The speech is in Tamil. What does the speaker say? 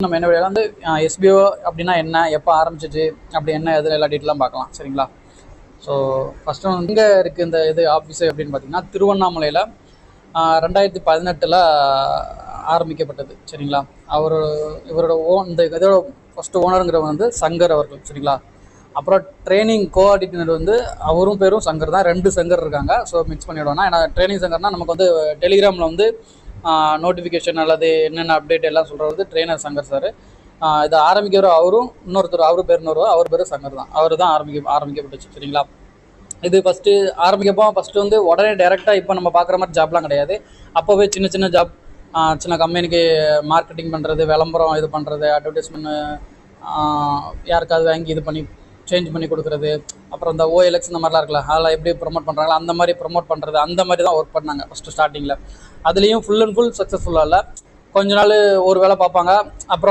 நம்ம என்ன வீடியோவில் வந்து எஸ்பிஓ அப்படின்னா என்ன, எப்போ ஆரம்பிச்சிச்சு, அப்படி என்ன எதில் எல்லா டீட்டெயிலாம் பார்க்கலாம். சரிங்களா? ஸோ ஃபஸ்ட்டு வந்து எங்கே இருக்குது இந்த இது ஆஃபீஸு அப்படின்னு பார்த்தீங்கன்னா, திருவண்ணாமலையில் 2018 ஆரம்பிக்கப்பட்டது. சரிங்களா? இவரோட இந்த இதோட ஃபஸ்ட்டு ஓனருங்கிறவர் வந்து சங்கர் அவர்கள். சரிங்களா? அப்புறம் ட்ரைனிங் கோஆர்டினேட்டர் வந்து அவரும் பேரும் சங்கர் தான். 2 சங்கர் இருக்காங்க. ஸோ மிக்ஸ் பண்ணிவிடுவோம்னா, ஏன்னா ட்ரைனிங் சங்கர்னால் நமக்கு வந்து டெலிகிராமில் வந்து நோட்டிஃபிகேஷன் அல்லது என்னென்ன அப்டேட் எல்லாம் சொல்கிறது ட்ரெயினர் சங்கர் சார். இதை ஆரம்பிக்கிற அவரும் இன்னொருத்தர், அவர் பேர் அவர் பேர் சங்கர் தான். அவர் தான் ஆரம்பிக்கப்பட்டுச்சு. சரிங்களா? இது ஃபஸ்ட்டு வந்து உடனே டைரெக்டாக இப்போ நம்ம பார்க்குற மாதிரி ஜாப்லாம் கிடையாது. அப்போவே சின்ன சின்ன ஜாப், சின்ன கம்பெனிக்கு மார்க்கெட்டிங் பண்ணுறது, விளம்பரம் இது பண்ணுறது, அட்வர்டைஸ்மெண்ட் யாருக்காவது வாங்கி இது பண்ணி சேஞ்ச் பண்ணி கொடுக்குறது, அப்புறம் இந்த OLX இந்த மாதிரிலாம் இருக்குல்ல, அதெல்லாம் எப்படி ப்ரொமோட் பண்ணுறாங்களோ அந்த மாதிரி ப்ரொமோட் பண்ணுறது, அந்த மாதிரி தான் ஒர்க் பண்ணாங்க ஃபஸ்ட்டு ஸ்டார்டிங்கில். அதுலேயும் ஃபுல் அண்ட் ஃபுல் சக்ஸஸ்ஃபுல்லாக இல்லை. கொஞ்ச நாள் ஒரு வேலை பார்ப்பாங்க. அப்புறம்